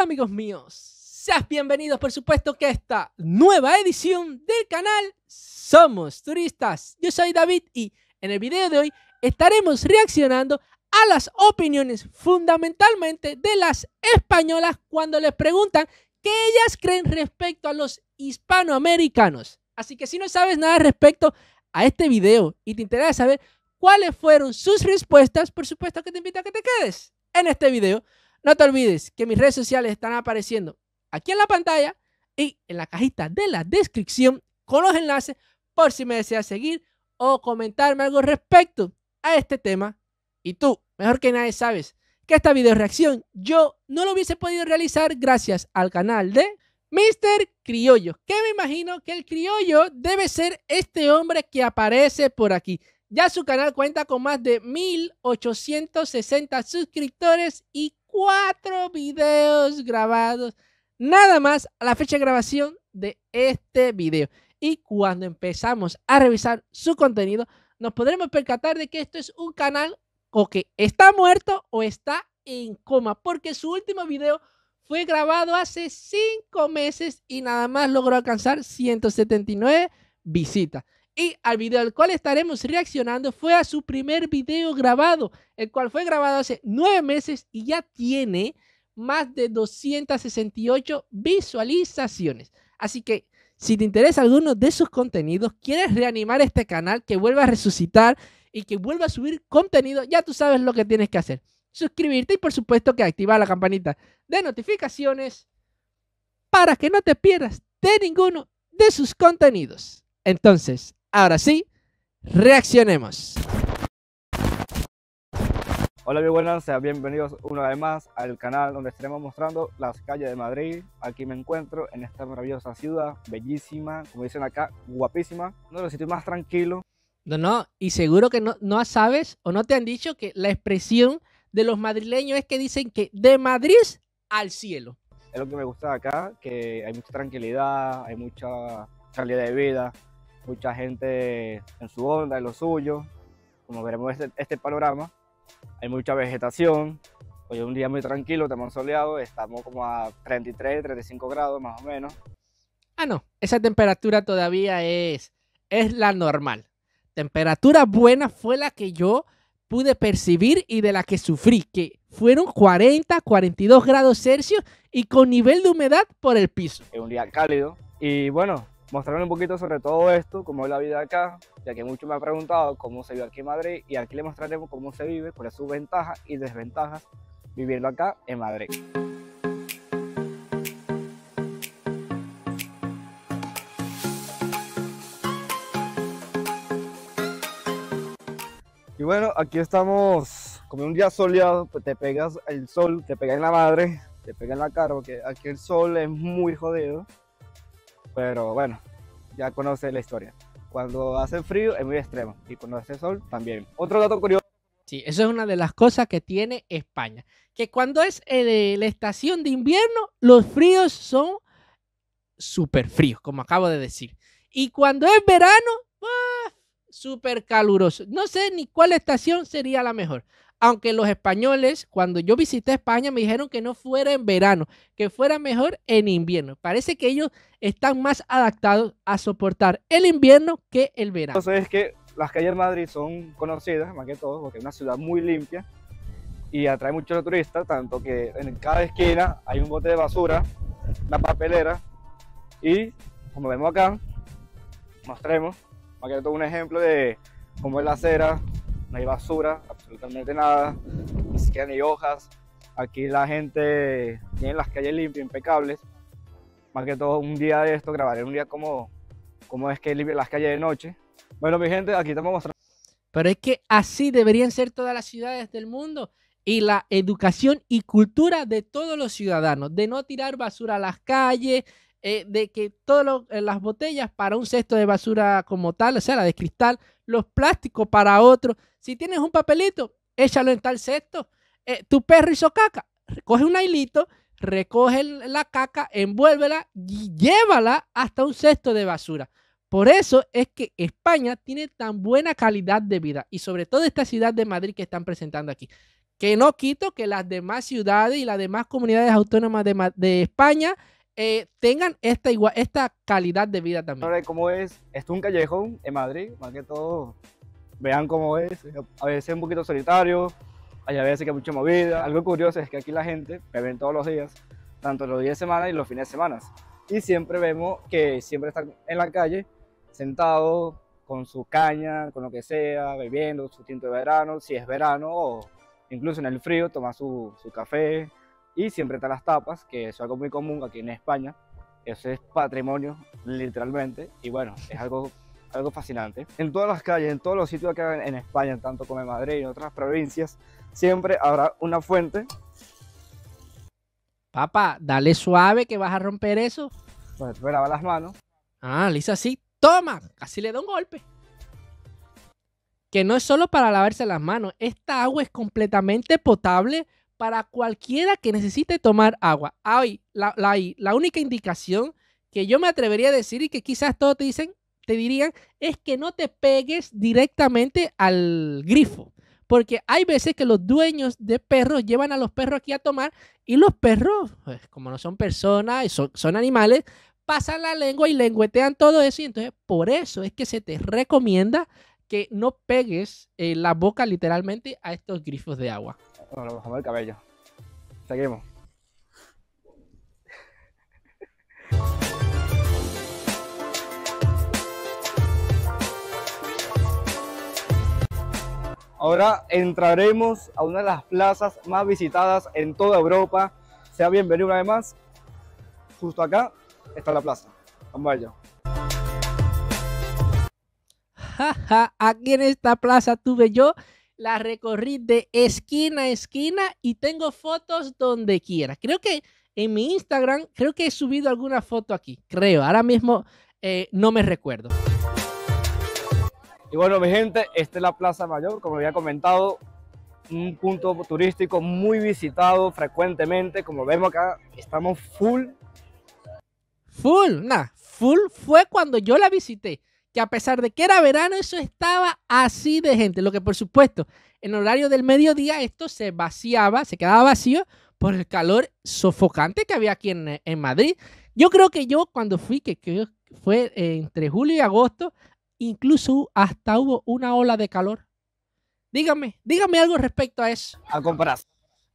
Hola amigos míos, sean bienvenidos por supuesto que a esta nueva edición del canal Somos Turistas. Yo soy David y en el video de hoy estaremos reaccionando a las opiniones fundamentalmente de las españolas cuando les preguntan qué ellas creen respecto a los hispanoamericanos. Así que si no sabes nada respecto a este video y te interesa saber cuáles fueron sus respuestas, por supuesto que te invito a que te quedes en este video. No te olvides que mis redes sociales están apareciendo aquí en la pantalla y en la cajita de la descripción con los enlaces por si me deseas seguir o comentarme algo respecto a este tema. Y tú, mejor que nadie, sabes que esta video reacción yo no lo hubiese podido realizar gracias al canal de Mr. Criollo, que me imagino que el Criollo debe ser este hombre que aparece por aquí. Ya su canal cuenta con más de 1860 suscriptores y 4 videos grabados nada más a la fecha de grabación de este video. Y cuando empezamos a revisar su contenido, nos podremos percatar de que esto es un canal o que está muerto o está en coma, porque su último video fue grabado hace 5 meses y nada más logró alcanzar 179 visitas. Y al video al cual estaremos reaccionando fue a su primer video grabado, el cual fue grabado hace 9 meses y ya tiene más de 268 visualizaciones. Así que si te interesa alguno de sus contenidos, quieres reanimar este canal, que vuelva a resucitar y que vuelva a subir contenido, ya tú sabes lo que tienes que hacer. Suscribirte y por supuesto que activar la campanita de notificaciones para que no te pierdas de ninguno de sus contenidos. Entonces, ahora sí, reaccionemos. Hola, muy buenas, sean bienvenidos una vez más al canal donde estaremos mostrando las calles de Madrid. Aquí me encuentro en esta maravillosa ciudad, bellísima, como dicen acá, guapísima, uno de los sitios más tranquilos. No, y seguro que no sabes o no te han dicho que la expresión de los madrileños es que dicen que de Madrid al cielo. Es lo que me gusta de acá, que hay mucha tranquilidad, hay mucha calidad de vida, mucha gente en su onda, en lo suyo. Como veremos este panorama, hay mucha vegetación. Hoy es un día muy tranquilo, estamos soleado, estamos como a 33, 35 grados más o menos. Ah, no, esa temperatura todavía es la normal. Temperatura buena fue la que yo pude percibir y de la que sufrí, que fueron 40, 42 grados Celsius y con nivel de humedad por el piso. Es un día cálido y bueno, mostrarles un poquito sobre todo esto, cómo es la vida acá, ya que muchos me han preguntado cómo se vive aquí en Madrid y aquí les mostraremos cómo se vive, cuáles son sus ventajas y desventajas viviendo acá en Madrid. Y bueno, aquí estamos como un día soleado, pues te pegas el sol, te pega en la madre, te pega en la cara, porque aquí el sol es muy jodido. Pero bueno, ya conoces la historia. Cuando hace frío es muy extremo y cuando hace sol también. Otro dato curioso. Sí, eso es una de las cosas que tiene España. Que cuando es la estación de invierno, los fríos son súper fríos, como acabo de decir. Y cuando es verano, súper caluroso. No sé ni cuál estación sería la mejor. Aunque los españoles, cuando yo visité España, me dijeron que no fuera en verano, que fuera mejor en invierno. Parece que ellos están más adaptados a soportar el invierno que el verano. Entonces es que las calles de Madrid son conocidas, más que todo, porque es una ciudad muy limpia y atrae muchos turistas, tanto que en cada esquina hay un bote de basura, una papelera y, como vemos acá, mostremos, más que todo un ejemplo de cómo es la acera. No hay basura, absolutamente nada, ni siquiera ni hojas. Aquí la gente tiene las calles limpias, impecables. Más que todo un día de esto, grabaré un día como es que limpia las calles de noche. Bueno, mi gente, aquí estamos mostrando. Pero es que así deberían ser todas las ciudades del mundo. Y la educación y cultura de todos los ciudadanos, de no tirar basura a las calles, de que todas las botellas para un cesto de basura como tal, o sea, la de cristal, los plásticos para otro. Si tienes un papelito, échalo en tal cesto. Tu perro hizo caca, coge un hilito, recoge la caca, envuélvela y llévala hasta un cesto de basura. Por eso es que España tiene tan buena calidad de vida y sobre todo esta ciudad de Madrid que están presentando aquí. Que no quito que las demás ciudades y las demás comunidades autónomas de España tengan esta calidad de vida también. Ahora, ¿cómo es? Esto es un callejón en Madrid, más que todo, vean cómo es. A veces es un poquito solitario, hay a veces que hay mucha movida. Algo curioso es que aquí la gente me ven todos los días, tanto los días de semana y los fines de semana. Y siempre vemos que siempre están en la calle, sentados, con su caña, con lo que sea, bebiendo su tinto de verano, si es verano, o incluso en el frío, toma su café. Y siempre están las tapas, que eso es algo muy común aquí en España. Eso es patrimonio, literalmente. Y bueno, es algo fascinante. En todas las calles, en todos los sitios acá en España, tanto como en Madrid y en otras provincias, siempre habrá una fuente. Papá, dale suave que vas a romper eso. Pues tú lavas las manos. Ah, le hizo así. Toma, casi le da un golpe. Que no es solo para lavarse las manos. Esta agua es completamente potable para cualquiera que necesite tomar agua. Ay, la única indicación que yo me atrevería a decir y que quizás todos te dirían es que no te pegues directamente al grifo. Porque hay veces que los dueños de perros llevan a los perros aquí a tomar y los perros, pues, como no son personas, son animales, pasan la lengua y lengüetean todo eso. Y entonces por eso es que se te recomienda que no pegues la boca literalmente a estos grifos de agua. Bueno, nos bajamos el cabello. Seguimos. Ahora entraremos a una de las plazas más visitadas en toda Europa. Sea bienvenido una vez más. Justo acá está la plaza. Vamos allá. Aquí en esta plaza tuve yo, la recorrí de esquina a esquina y tengo fotos donde quiera. Creo que en mi Instagram, creo que he subido alguna foto aquí. Creo, ahora mismo no me recuerdo. Y bueno, mi gente, esta es la Plaza Mayor, como había comentado, un punto turístico muy visitado frecuentemente. Como vemos acá, estamos full. Full fue cuando yo la visité, que a pesar de que era verano, eso estaba así de gente. Lo que por supuesto, en horario del mediodía esto se vaciaba, se quedaba vacío por el calor sofocante que había aquí en Madrid. Yo creo que yo cuando fui, que fue entre julio y agosto, incluso hasta hubo una ola de calor. Dígame algo respecto a eso. A comparar.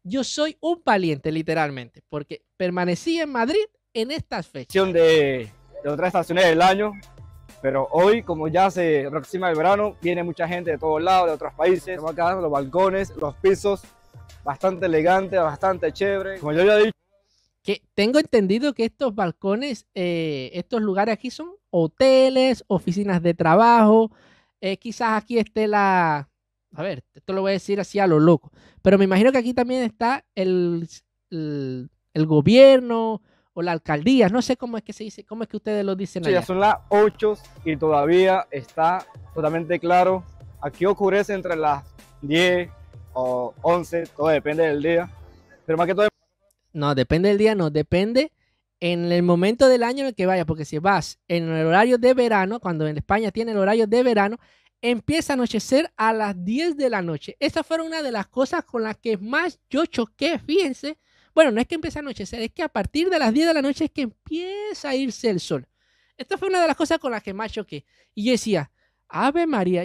Yo soy un valiente, literalmente, porque permanecí en Madrid en estas fechas. De otras estaciones del año, pero hoy, como ya se aproxima el verano, viene mucha gente de todos lados, de otros países. Estamos acá, los balcones, los pisos, bastante elegante, bastante chévere. Como yo ya he dicho, que tengo entendido que estos balcones, estos lugares aquí son hoteles, oficinas de trabajo. Quizás aquí esté a ver, esto lo voy a decir así a lo loco, pero me imagino que aquí también está el gobierno o la alcaldía, no sé cómo es que se dice, cómo es que ustedes lo dicen allá. ya son las 8 y todavía está totalmente claro. Aquí oscurece entre las 10 o 11, todo depende del día, pero más que todo... No, depende del día, no, depende en el momento del año en el que vayas, porque si vas en el horario de verano, cuando en España tiene el horario de verano, empieza a anochecer a las 10 de la noche. Esa fue una de las cosas con las que más yo choqué, fíjense. Bueno, no es que empiece a anochecer, es que a partir de las 10 de la noche es que empieza a irse el sol. Esta fue una de las cosas con las que más choqué. Y yo decía, Ave María,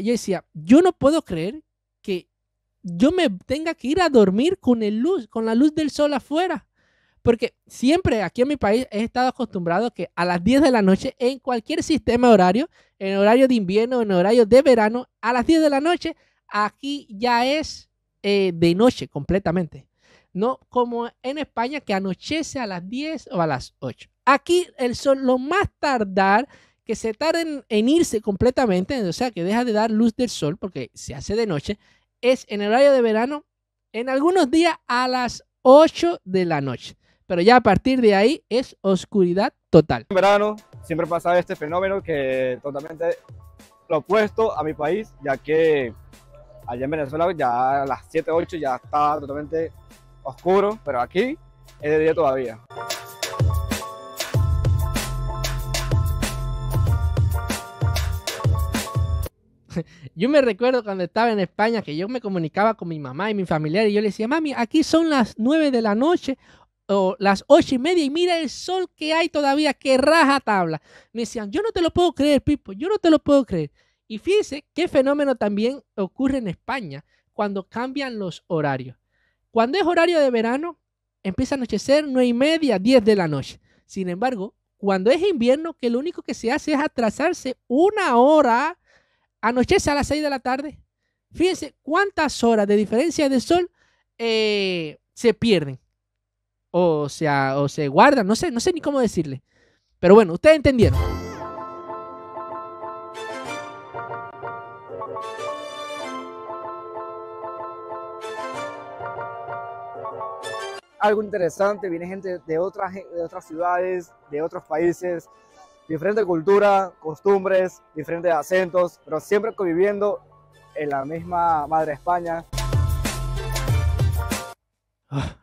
yo no puedo creer que yo me tenga que ir a dormir con la luz del sol afuera. Porque siempre aquí en mi país he estado acostumbrado a que a las 10 de la noche, en cualquier sistema horario, en horario de invierno, en horario de verano, a las 10 de la noche, aquí ya es de noche completamente. No como en España, que anochece a las 10 o a las 8. Aquí el sol, lo más tardar, que se tarda en irse completamente, o sea, que deja de dar luz del sol porque se hace de noche, es en el horario de verano, en algunos días a las 8 de la noche. Pero ya a partir de ahí es oscuridad total. En verano siempre pasa este fenómeno que totalmente lo opuesto a mi país, ya que allá en Venezuela ya a las 7, 8 ya está totalmente oscuro, pero aquí es de día todavía. Yo me recuerdo cuando estaba en España que yo me comunicaba con mi mamá y mi familiar y yo le decía, mami, aquí son las 9 de la noche o las 8:30 y mira el sol que hay todavía, que raja tabla. Me decían, yo no te lo puedo creer, Pipo, yo no te lo puedo creer. Y fíjese qué fenómeno también ocurre en España cuando cambian los horarios. Cuando es horario de verano, empieza a anochecer 9:30, 10 de la noche. Sin embargo, cuando es invierno, que lo único que se hace es atrasarse 1 hora, anochece a las 6 de la tarde. Fíjense cuántas horas de diferencia de sol se pierden o se guardan, no sé ni cómo decirle. Pero bueno, ustedes entendieron. Algo interesante, viene gente de otras ciudades, de otros países, diferente cultura, costumbres, diferentes acentos, pero siempre conviviendo en la misma madre España.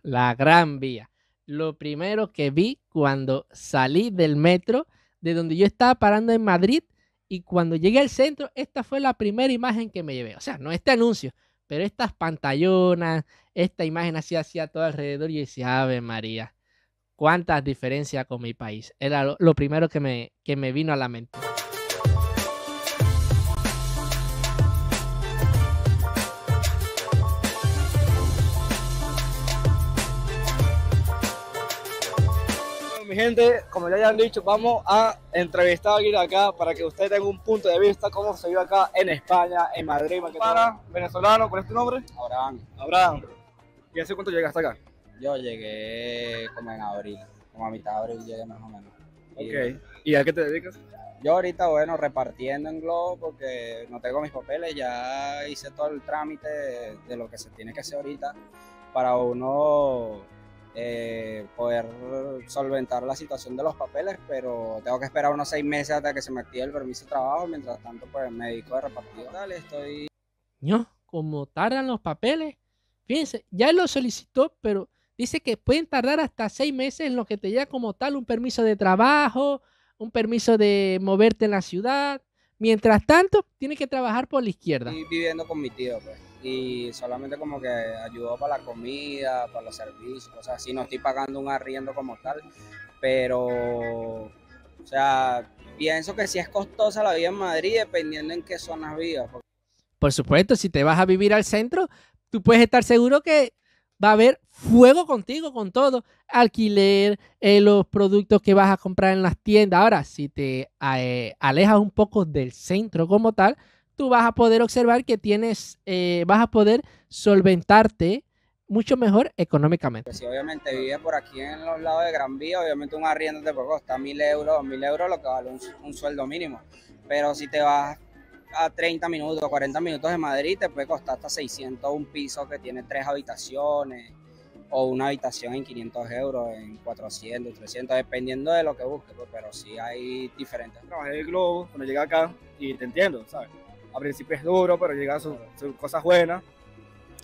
La Gran Vía. Lo primero que vi cuando salí del metro, de donde yo estaba parando en Madrid, y cuando llegué al centro, esta fue la primera imagen que me llevé. O sea, no este anuncio, pero estas pantallonas, esta imagen así hacia todo alrededor, y yo decía, Ave María, cuántas diferencias con mi país. Era lo primero que me vino a la mente. Mi gente, como ya hayan dicho, vamos a entrevistar a alguien acá para que usted tenga un punto de vista cómo se vive acá en España, en Madrid. Para venezolano, ¿cuál es tu nombre? Abraham, Abraham. ¿Y hace cuánto llegaste acá? yo llegué como en abril, como a mitad de abril llegué más o menos. Ok. ¿Y a qué te dedicas? Yo ahorita, bueno, repartiendo en Globo porque no tengo mis papeles, ya hice todo el trámite de lo que se tiene que hacer ahorita para uno poder solventar la situación de los papeles, pero tengo que esperar unos 6 meses hasta que se me active el permiso de trabajo. Mientras tanto, pues me dedico a repartir. Dale, estoy... No, como tardan los papeles. Fíjense, ya él lo solicitó, pero dice que pueden tardar hasta 6 meses en lo que te llega como tal un permiso de trabajo, un permiso de moverte en la ciudad. Mientras tanto, tiene que trabajar por la izquierda. Estoy viviendo con mi tío, pues, y solamente como que ayudo para la comida, para los servicios, cosas así. No estoy pagando un arriendo como tal, pero, o sea, pienso que sí es costosa la vida en Madrid, dependiendo en qué zonas vivas. Por supuesto, si te vas a vivir al centro, tú puedes estar seguro que va a haber fuego contigo, con todo, alquiler, los productos que vas a comprar en las tiendas. Ahora, si te alejas un poco del centro como tal, tú vas a poder observar que vas a poder solventarte mucho mejor económicamente. Si obviamente vives por aquí en los lados de Gran Vía, obviamente un arriendo te puede costar 1.000 euros, 2.000 euros, lo que vale un sueldo mínimo. Pero si te vas a 30 minutos, 40 minutos de Madrid, te puede costar hasta 600 un piso que tiene 3 habitaciones, o una habitación en 500 euros, en 400, 300, dependiendo de lo que busques, pues, pero sí hay diferentes. Trabajé en el Globo cuando llegué acá y te entiendo, ¿sabes? Al principio es duro, pero llegan sus cosas buenas.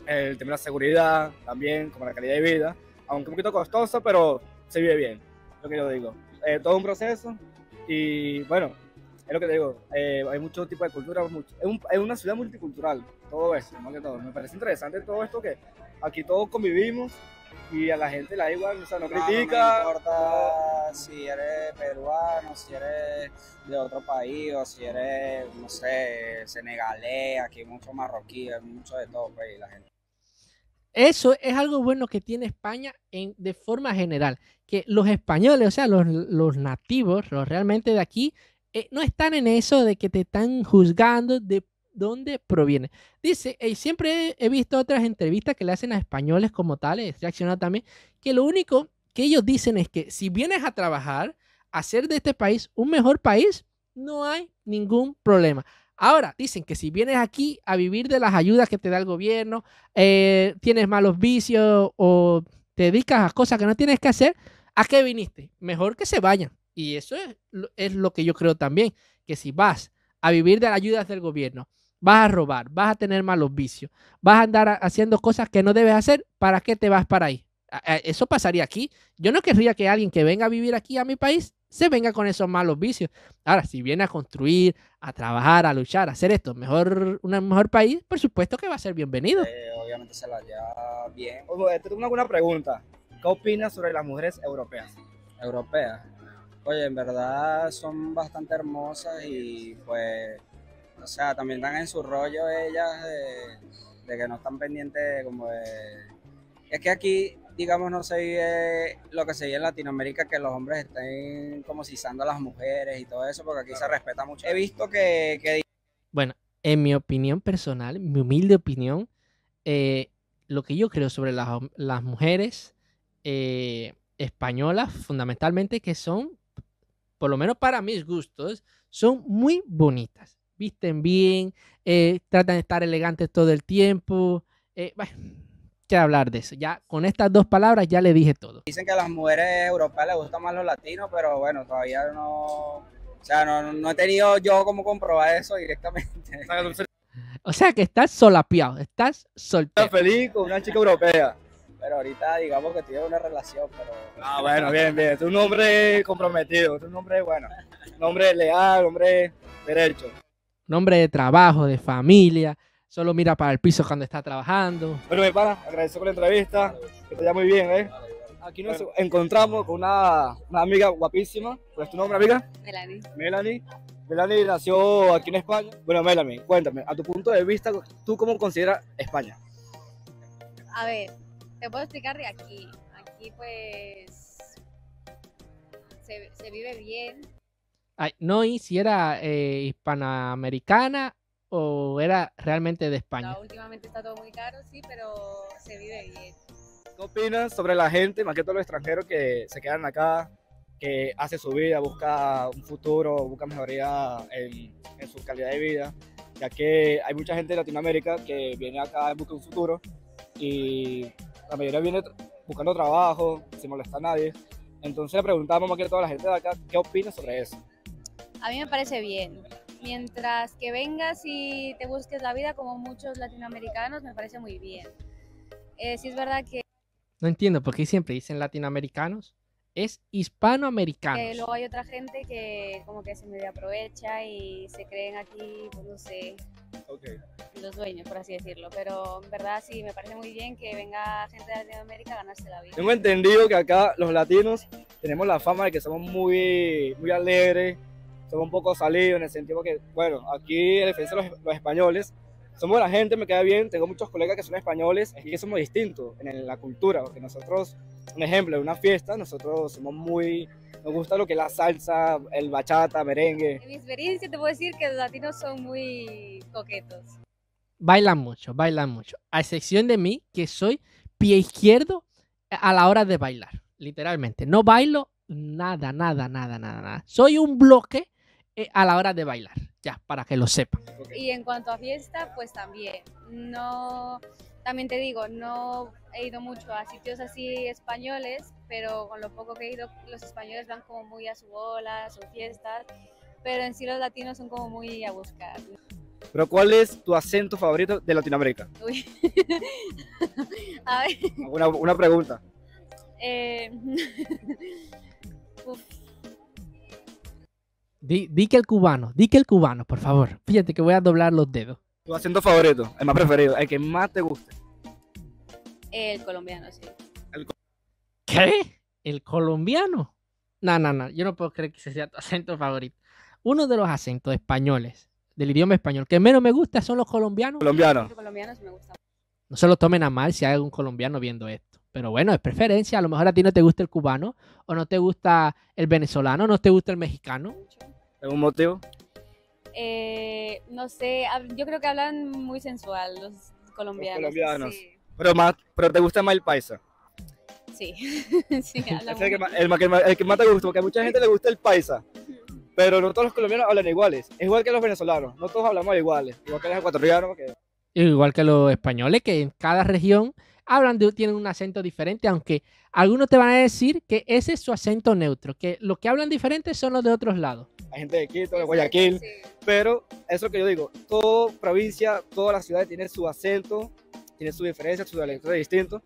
El tema de la seguridad también, como la calidad de vida, aunque un poquito costoso, pero se vive bien, lo que yo digo. Todo un proceso y bueno, es lo que te digo, hay muchos tipos de cultura, es una ciudad multicultural, todo eso, más que todo. Me parece interesante todo esto que aquí todos convivimos y a la gente la da igual, o sea, no critica. No me importa si eres peruano, si eres de otro país o si eres, no sé, senegalés, aquí hay mucho marroquí, hay mucho de todo, pues, y la gente. Eso es algo bueno que tiene España de forma general, que los españoles, o sea, los nativos, los realmente de aquí, no están en eso de que te están juzgando de dónde proviene. Dice, siempre he visto otras entrevistas que le hacen a españoles como tales, reaccionado también, que lo único que ellos dicen es que si vienes a trabajar, a hacer de este país un mejor país, no hay ningún problema. Ahora, dicen que si vienes aquí a vivir de las ayudas que te da el gobierno, tienes malos vicios o te dedicas a cosas que no tienes que hacer, ¿a qué viniste? Mejor que se vayan. Y eso es lo que yo creo también, que si vas a vivir de las ayudas del gobierno, vas a robar, vas a tener malos vicios, vas a andar haciendo cosas que no debes hacer, ¿para qué te vas para ahí? Eso pasaría aquí. Yo no querría que alguien que venga a vivir aquí a mi país se venga con esos malos vicios. Ahora, si viene a construir, a trabajar, a luchar, a hacer esto un mejor país, por supuesto que va a ser bienvenido. Obviamente se la lleva bien. Te tengo una pregunta. ¿Qué opinas sobre las mujeres europeas? Europeas. Oye, en verdad son bastante hermosas y pues, o sea, también están en su rollo ellas de que no están pendientes como de... Es que aquí, digamos, no se vive lo que se vive en Latinoamérica, que los hombres estén como cisando a las mujeres y todo eso, porque aquí se respeta mucho. He visto que... Bueno, en mi opinión personal, mi humilde opinión, lo que yo creo sobre las mujeres españolas, fundamentalmente, que son, por lo menos para mis gustos, son muy bonitas. Visten bien, tratan de estar elegantes todo el tiempo. Bueno, quiero hablar de eso. Ya con estas dos palabras ya le dije todo. Dicen que a las mujeres europeas les gustan más los latinos, pero bueno, todavía no... O sea, no he tenido yo como comprobar eso directamente. O sea que estás solapeado, estás soltero. ¿Estás feliz con una chica europea? Pero ahorita digamos que tiene una relación, pero... Ah, bueno, bien, bien. Tú un hombre comprometido, tú un hombre bueno. Un hombre leal, un hombre derecho. Un hombre de trabajo, de familia, solo mira para el piso cuando está trabajando. Bueno, mi pana, agradezco por la entrevista, que te vaya muy bien, ¿eh? Aquí nos encontramos con una amiga guapísima. ¿Cuál es tu nombre, amiga? Melanie. Melanie. Melanie nació aquí en España. Bueno, Melanie, cuéntame, a tu punto de vista, ¿tú cómo consideras España? A ver, te puedo explicar de aquí. Aquí pues se vive bien. Ay, no, y si era hispanoamericana o era realmente de España. No, últimamente está todo muy caro, sí, pero se vive bien. ¿Qué opinas sobre la gente, más que todo los extranjeros que se quedan acá, que hace su vida, busca un futuro, busca mejoría en su calidad de vida? Ya que hay mucha gente de Latinoamérica que viene acá en busca de un futuro y la mayoría viene buscando trabajo, sin molestar a nadie. Entonces le preguntamos más que todo a la gente de acá, ¿qué opina sobre eso? A mí me parece bien. Mientras que vengas y te busques la vida como muchos latinoamericanos, me parece muy bien. Sí es verdad que No entiendo por qué siempre dicen latinoamericanos. Es hispanoamericanos. luego hay otra gente que como que se medio aprovecha y se creen aquí, pues no sé, Okay. los dueños, por así decirlo. Pero en verdad sí, me parece muy bien que venga gente de Latinoamérica a ganarse la vida. Tengo entendido que acá los latinos tenemos la fama de que somos muy, muy alegres, somos un poco salidos en el sentido que, bueno, aquí en defensa de los españoles, somos la gente, me queda bien, tengo muchos colegas que son españoles y que somos distintos en la cultura, porque nosotros, un ejemplo, en una fiesta, nosotros somos muy, nos gusta lo que es la salsa, el bachata, merengue. En mi experiencia te puedo decir que los latinos son muy coquetos. Bailan mucho, bailan mucho. A excepción de mí, que soy pie izquierdo a la hora de bailar. Literalmente. No bailo nada, nada, nada, nada, nada. Soy un bloque a la hora de bailar. Ya, para que lo sepan. Y en cuanto a fiesta, pues también. No, también te digo, no he ido mucho a sitios así españoles, pero con lo poco que he ido, los españoles van como muy a su bola, a sus fiestas, pero en sí los latinos son como muy a buscar. Pero ¿cuál es tu acento favorito de Latinoamérica? Uy. A ver, Una pregunta. uf, Di que el cubano, por favor. Fíjate que voy a doblar los dedos. Tu acento favorito, el más preferido, el que más te guste. el colombiano, sí. ¿Qué? ¿El colombiano? No, yo no puedo creer que ese sea tu acento favorito. Uno de los acentos españoles, del idioma español, que menos me gusta son los colombianos. Colombiano. Los colombianos me gustan. No se lo tomen a mal si hay algún colombiano viendo esto. Pero bueno, es preferencia. A lo mejor a ti no te gusta el cubano, o no te gusta el venezolano, no te gusta el mexicano. Mucho. ¿Algún motivo? No sé, yo creo que hablan muy sensual los colombianos. Los colombianos. Sí, Pero te gusta más el paisa. sí. Sí, hablan Ese es muy- el que más te gusta, porque a mucha gente le gusta el paisa. Pero no todos los colombianos hablan iguales. Es igual que los venezolanos, no todos hablamos iguales. Igual que los ecuatorianos, porque Igual que los españoles, que en cada región tienen un acento diferente, aunque algunos te van a decir que ese es su acento neutro, que lo que hablan diferente son los de otros lados. hay gente de Quito, de Guayaquil. Sí. Pero eso es lo que yo digo. Toda provincia, todas las ciudades tienen su acento, tienen su diferencia, su dialecto distinto.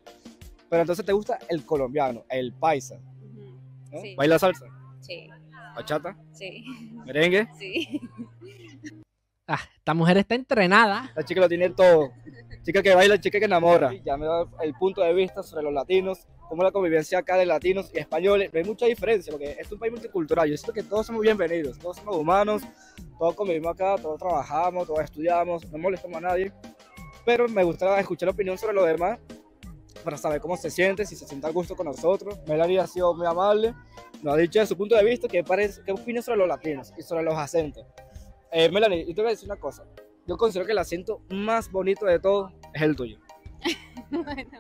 Pero entonces te gusta el colombiano, el paisa, Ujú. ¿no? Sí. Baila salsa. Sí. bachata, Sí, merengue. sí. Ah, esta mujer está entrenada. La chica lo tiene todo. Chica que baila, chica que enamora. Ya me da el punto de vista sobre los latinos, cómo la convivencia acá de latinos y españoles. No hay mucha diferencia porque es un país multicultural. Yo siento que todos somos bienvenidos, todos somos humanos, todos convivimos acá, todos trabajamos, todos estudiamos, no molestamos a nadie. Pero me gusta escuchar la opinión sobre los demás para saber cómo se siente, si se siente a gusto con nosotros. Melanie ha sido muy amable, nos ha dicho de su punto de vista qué opina sobre los latinos y sobre los acentos. Melanie, yo te voy a decir una cosa. Yo considero que el acento más bonito de todo es el tuyo. Bueno,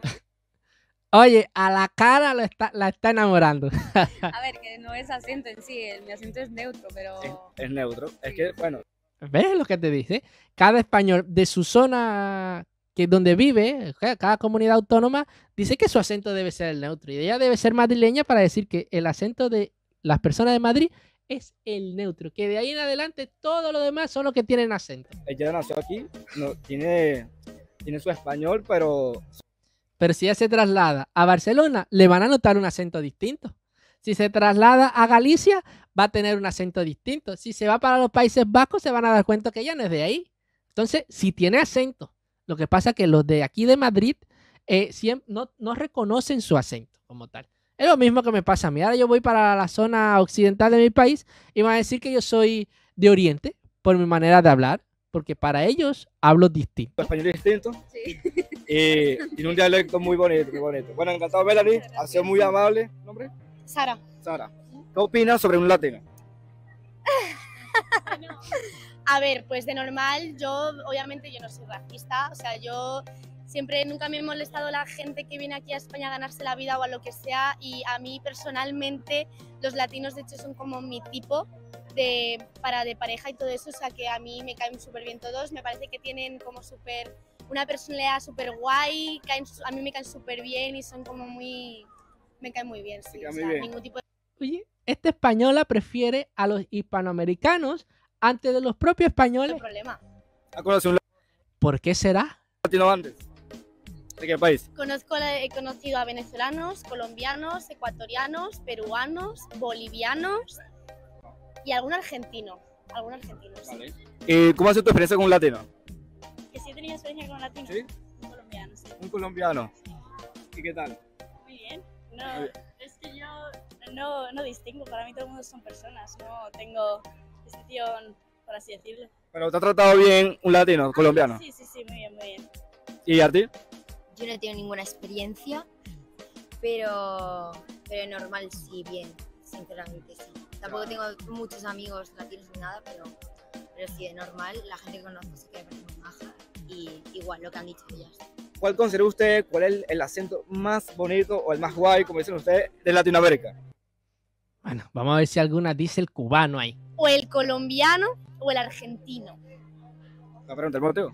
Oye, a la cara la está enamorando. a ver, que no es acento en sí, mi acento es neutro, pero Es neutro. Es que, bueno, ¿Ves lo que te dice? Cada español de su zona donde vive, cada comunidad autónoma, dice que su acento debe ser el neutro. Y ella debe ser madrileña para decir que el acento de las personas de Madrid es el neutro. Que de ahí en adelante todo lo demás son los que tienen acento. ella nació aquí, no, tiene su español, pero Pero si ella se traslada a Barcelona, le van a notar un acento distinto. Si se traslada a Galicia, va a tener un acento distinto. Si se va para los Países Bajos, se van a dar cuenta que ella no es de ahí. Entonces, si tiene acento. Lo que pasa es que los de aquí de Madrid no reconocen su acento como tal. Es lo mismo que me pasa a mí. Ahora yo voy para la zona occidental de mi país y van a decir que yo soy de Oriente por mi manera de hablar, porque para ellos hablo distinto. su español es distinto sí. y tiene un dialecto muy bonito, muy bonito. Bueno, encantado, Melanie, ha sido muy amable. ¿Nombre? Sara. Sara. ¿Qué opinas sobre un latino? A ver, pues de normal, obviamente yo no soy racista, o sea, nunca me he molestado la gente que viene aquí a España a ganarse la vida o a lo que sea, y a mí personalmente los latinos de hecho son como mi tipo de pareja y todo eso, o sea que a mí me caen súper bien todos, me parece que tienen como una personalidad súper guay, a mí me caen súper bien y son como me caen muy bien, sí, caen o muy sea, bien. ningún tipo de... Oye, esta española prefiere a los hispanoamericanos antes de los propios españoles. problema. ¿Has conocido un ¿Por qué será? latino antes? ¿De qué país? He conocido a venezolanos, colombianos, ecuatorianos, peruanos, bolivianos y algún argentino. Sí. Vale. ¿Y cómo ha sido tu experiencia con un latino? Que sí he tenido experiencia con latinos. ¿Sí? Un colombiano, sí. Un colombiano. ¿Y qué tal? Muy bien. Muy No, bien. es que yo no distingo, para mí todo el mundo son personas, no tengo distinción, por así decirlo. Bueno, ¿te ha tratado bien un latino colombiano? Sí, muy bien, muy bien. ¿Y a ti? Yo no tengo ninguna experiencia, pero normal sí, bien, sinceramente sí. Tampoco tengo muchos amigos latinos ni nada, pero sí, de normal, la gente que conozco sí que me parece muy maja y igual lo que han dicho ellas. ¿Cuál considera usted, cuál es el acento más bonito o el más guay, como dicen ustedes, de Latinoamérica? Bueno, vamos a ver si alguna dice el cubano ahí. O el colombiano o el argentino. La pregunta, ¿el motivo?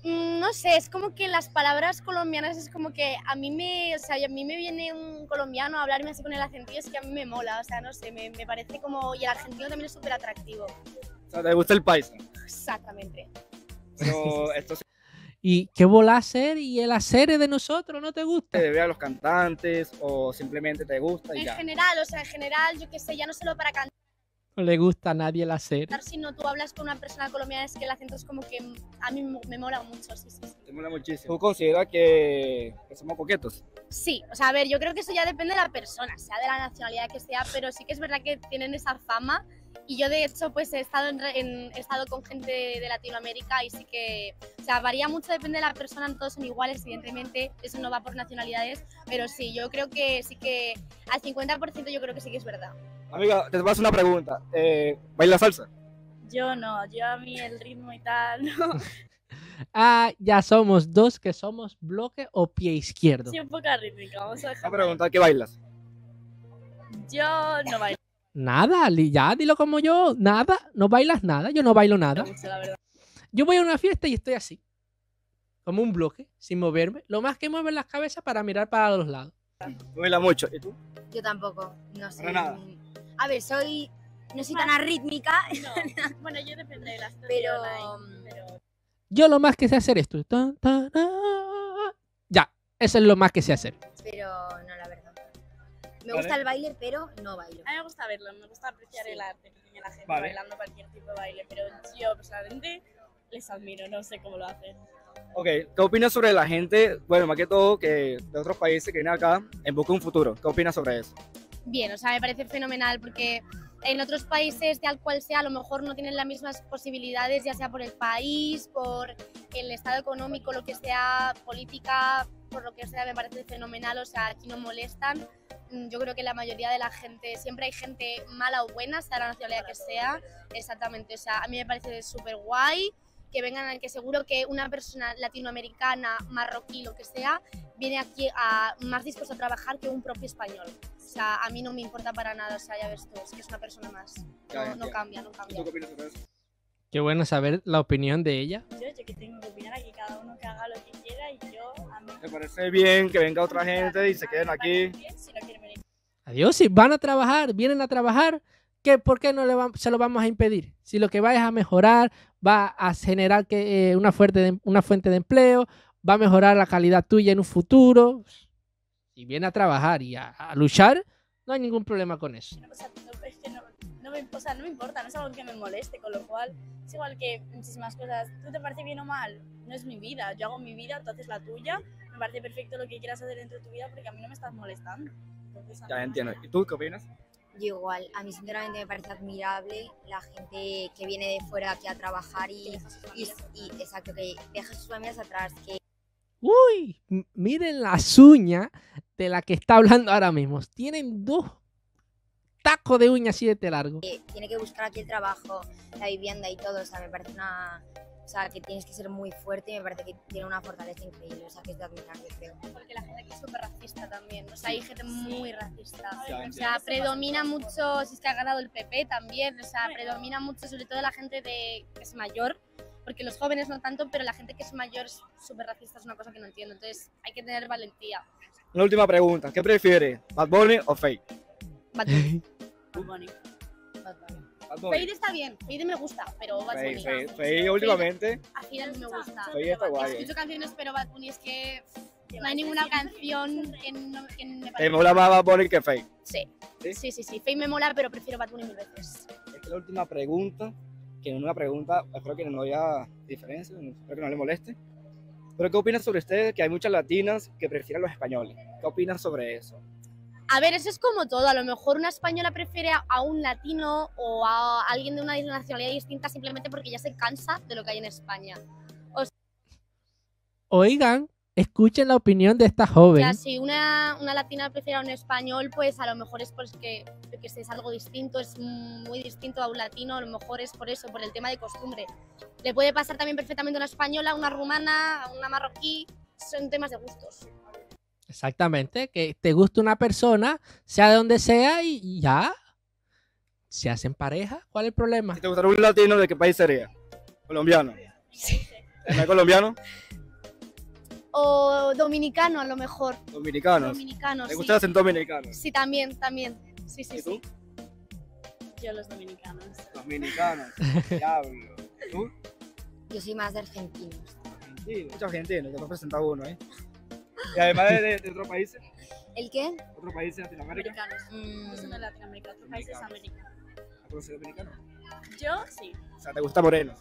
No sé, es como que las palabras colombianas es como que a mí me viene un colombiano a hablarme así con el acento y es que a mí me mola, o sea, no sé, me parece como... Y el argentino también es súper atractivo. O sea, ¿te gusta el paisa? Exactamente. Pero esto ¿Y qué bola hacer? ¿Y el hacer de nosotros no te gusta? se debe a los cantantes o simplemente te gusta y En ya. general, yo qué sé, ya no solo para cantar, No le gusta a nadie el hacer. sino tú hablas con una persona colombiana, es que el acento es como que a mí me mola mucho, sí. Te mola muchísimo. ¿Tú consideras que somos coquetos? Sí, o sea, a ver, yo creo que eso ya depende de la persona, sea de la nacionalidad que sea, pero sí que es verdad que tienen esa fama y yo de hecho pues he estado con gente de Latinoamérica y sí que, o sea, varía mucho, depende de la persona, no todos son iguales, evidentemente, eso no va por nacionalidades, pero sí, yo creo que sí que al 50% yo creo que sí que es verdad. Amiga, te paso una pregunta. ¿Bailas salsa? Yo no, yo a mí el ritmo y tal, no. Ah, ya somos dos que somos bloque o pie izquierdo. Sí, un poco rítmica, vamos a Una dejar. pregunta, ¿qué bailas? Yo no bailo Nada, ya dilo como yo. Nada, no bailas nada. Yo no bailo nada. mucho, la verdad. Yo voy a una fiesta y estoy así. Como un bloque, sin moverme. Lo más que muevo es las cabezas para mirar para los lados. ¿Tú bailas mucho? ¿Y tú? Yo tampoco, no sé. Para nada. A ver, no soy tan arrítmica, No, bueno, yo depende de la situación pero pero Yo lo más que sé hacer es esto. Ya, eso es lo más que sé hacer. no, la verdad. Me Vale. gusta el baile, pero no bailo. A mí me gusta verlo, me gusta apreciar Sí. el arte que tiene la gente Vale. bailando cualquier tipo de baile, pero yo personalmente les admiro, no sé cómo lo hacen. Ok, ¿qué opinas sobre la gente, bueno, más que todo, que de otros países que vienen acá en busca de un futuro? ¿Qué opinas sobre eso? Bien, o sea, me parece fenomenal porque en otros países, tal cual sea, a lo mejor no tienen las mismas posibilidades, ya sea por el país, por el estado económico, lo que sea, política, por lo que sea, me parece fenomenal, o sea, aquí no molestan. Yo creo que la mayoría de la gente, siempre hay gente mala o buena, sea la nacionalidad que sea, exactamente, o sea, a mí me parece súper guay que vengan, que seguro que una persona latinoamericana, marroquí, lo que sea, viene aquí más dispuesto a trabajar que un propio español. O sea, a mí no me importa para nada, o sea, ya ves tú, es que es una persona más. No cambia, no ¿Y cambia. tú qué opinas sobre eso? Qué bueno saber la opinión de ella. Yo que tengo que opinar aquí, cada uno que haga lo que quiera y yo, a mí... ¿Te parece bien que venga otra gente y se queden aquí? Bien, si no quieren venir. Adiós, si van a trabajar, vienen a trabajar, ¿por qué no se lo vamos a impedir? Si lo que va es a mejorar, va a generar una fuente de empleo, va a mejorar la calidad tuya en un futuro. Si viene a trabajar y a luchar, no hay ningún problema con eso. O sea, es que o sea, no me importa, no es algo que me moleste, con lo cual es igual que muchísimas cosas. ¿Tú te parece bien o mal? No es mi vida, yo hago mi vida, tú haces la tuya. Me parece perfecto lo que quieras hacer dentro de tu vida porque a mí no me estás molestando. Entonces, a mí Ya no entiendo. pasa ¿Y tú qué opinas? Yo igual, a mí sinceramente me parece admirable la gente que viene de fuera aquí a trabajar y exacto, que deja sus familias atrás, que Uy, miren las uñas de la que está hablando ahora mismo. Tienen 2 tacos de uñas así de largo. tiene que buscar aquí el trabajo, la vivienda y todo, o sea, me parece o sea, que tienes que ser muy fuerte y me parece que tiene una fortaleza increíble, o sea, que es de admirar, yo creo. Porque la gente aquí es súper racista también, o sea, hay gente muy racista. Ya O entiendo. sea, predomina mucho, si es que ha ganado el PP también, o sea, predomina mucho sobre todo la gente que es mayor, porque los jóvenes no tanto, pero la gente que es mayor es súper racista, es una cosa que no entiendo, entonces hay que tener valentía. Una última pregunta. ¿Qué prefieres? ¿Bad Bunny o Fate? Bad Bunny. Bad Bunny. Bad Bunny. Bad Bunny. Fade está bien, Fade me gusta, pero Bad Fate, Bunny. Fate, Fate últimamente. Al final me gusta. Fate está guay. Escucho canciones, pero Bad Bunny es que no hay ninguna canción que me ¿Te parezca. mola más Bad Bunny que Fate? Sí. ¿Sí? Sí. Fade me mola, pero prefiero Bad Bunny 1000 veces. Esta es la última pregunta, que en una pregunta, espero que no haya diferencia, espero que no le moleste. Pero ¿qué opinas sobre ustedes? Que hay muchas latinas que prefieren los españoles. ¿Qué opinas sobre eso? A ver, eso es como todo. A lo mejor una española prefiere a un latino o a alguien de una nacionalidad distinta simplemente porque ya se cansa de lo que hay en España. Oigan, escuchen la opinión de esta joven. Ya, si una latina prefiere a un español, pues a lo mejor es porque yo que sé, es algo distinto, es muy distinto a un latino, a lo mejor es por eso, por el tema de costumbre. Le puede pasar también perfectamente a una española, a una rumana, a una marroquí, son temas de gustos. Exactamente, que te guste una persona, sea de donde sea y ya. Se hacen pareja, ¿cuál es el problema? Si te gustara un latino, ¿de qué país sería? ¿Colombiano? ¿No es colombiano? O dominicano a lo mejor. ¿Dominicanos? Dominicano, ¿Te sí. gusta el acento dominicano? Sí, también. Sí, ¿Y tú? Yo los dominicanos. Dominicanos. Diablo. ¿Tú? Yo soy más de argentinos. Argentino. Muchos argentinos, te representa uno, ¿eh? Y además de otros países, ¿El qué? otros países de Latinoamérica, Americanos. Yo soy de Latinoamérica, otros países América. ¿conoces dominicano? Yo sí, O sea, ¿te gusta moreno?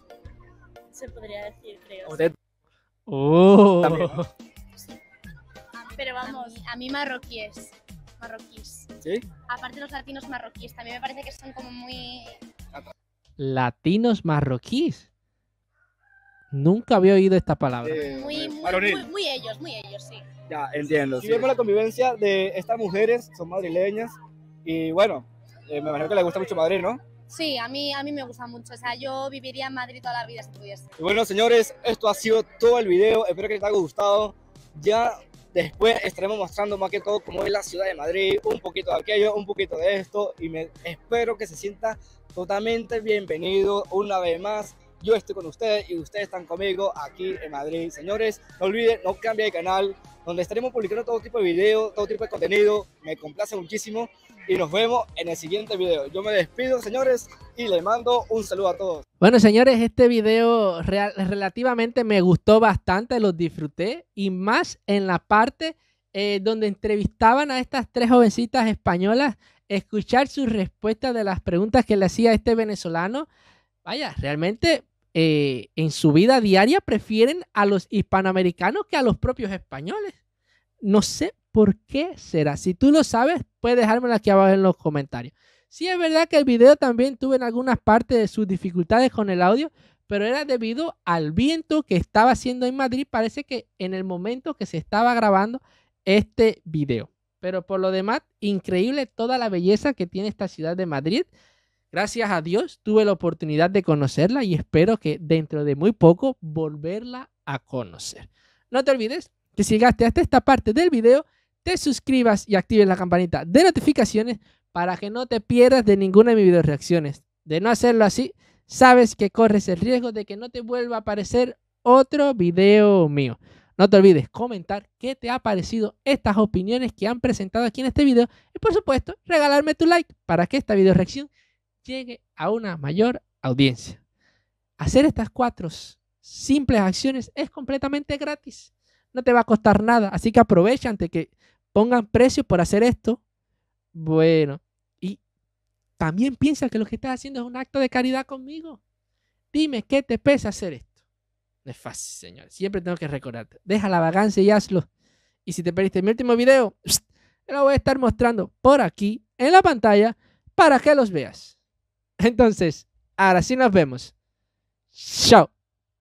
se podría decir, creo. ¿O te Oh. también, ¿no? Pero vamos, A mí marroquíes. Marroquíes. ¿Sí? Aparte los latinos marroquíes, también me parece que son como muy... Latinos marroquíes. Nunca había oído esta palabra. Varonil. Muy ellos, sí. Ya, entiendo. Si vemos la convivencia de estas mujeres, son madrileñas, y bueno, me imagino que les gusta mucho Madrid, ¿no? Sí, a mí me gusta mucho. O sea, yo viviría en Madrid toda la vida si pudiese. Y bueno, señores, esto ha sido todo el video. Espero que les haya gustado. Ya después estaremos mostrando más que todo cómo es la ciudad de Madrid, un poquito de aquello, un poquito de esto, y espero que se sienta totalmente bienvenido una vez más. Yo estoy con ustedes y ustedes están conmigo aquí en Madrid. Señores, no olviden, no cambien de canal, donde estaremos publicando todo tipo de videos, todo tipo de contenido. Me complace muchísimo y nos vemos en el siguiente video. Yo me despido, señores, y les mando un saludo a todos. Bueno, señores, este video relativamente me gustó bastante, los disfruté y más en la parte donde entrevistaban a estas 3 jovencitas españolas, escuchar sus respuestas de las preguntas que le hacía este venezolano. Vaya, realmente en su vida diaria prefieren a los hispanoamericanos que a los propios españoles. No sé por qué será. Si tú lo sabes, puedes dejármelo aquí abajo en los comentarios. Sí, es verdad que el video también tuvo en algunas partes de sus dificultades con el audio, pero era debido al viento que estaba haciendo en Madrid. Parece que en el momento que se estaba grabando este video. Pero por lo demás, increíble toda la belleza que tiene esta ciudad de Madrid. Gracias a Dios tuve la oportunidad de conocerla y espero que dentro de muy poco volverla a conocer. No te olvides que si llegaste hasta esta parte del video, te suscribas y actives la campanita de notificaciones para que no te pierdas de ninguna de mis video reacciones. De no hacerlo así, sabes que corres el riesgo de que no te vuelva a aparecer otro video mío. No te olvides comentar qué te ha parecido estas opiniones que han presentado aquí en este video y por supuesto regalarme tu like para que esta video reacción llegue a una mayor audiencia. Hacer estas 4 simples acciones es completamente gratis. No te va a costar nada, así que aprovecha antes que pongan precios por hacer esto. Bueno, y también piensa que lo que estás haciendo es un acto de caridad conmigo. Dime qué te pesa hacer esto. No es fácil, señores. Siempre tengo que recordarte. Deja la vagancia y hazlo. Y si te perdiste mi último video, te lo voy a estar mostrando por aquí en la pantalla para que los veas. Entonces, ahora sí nos vemos. Chao.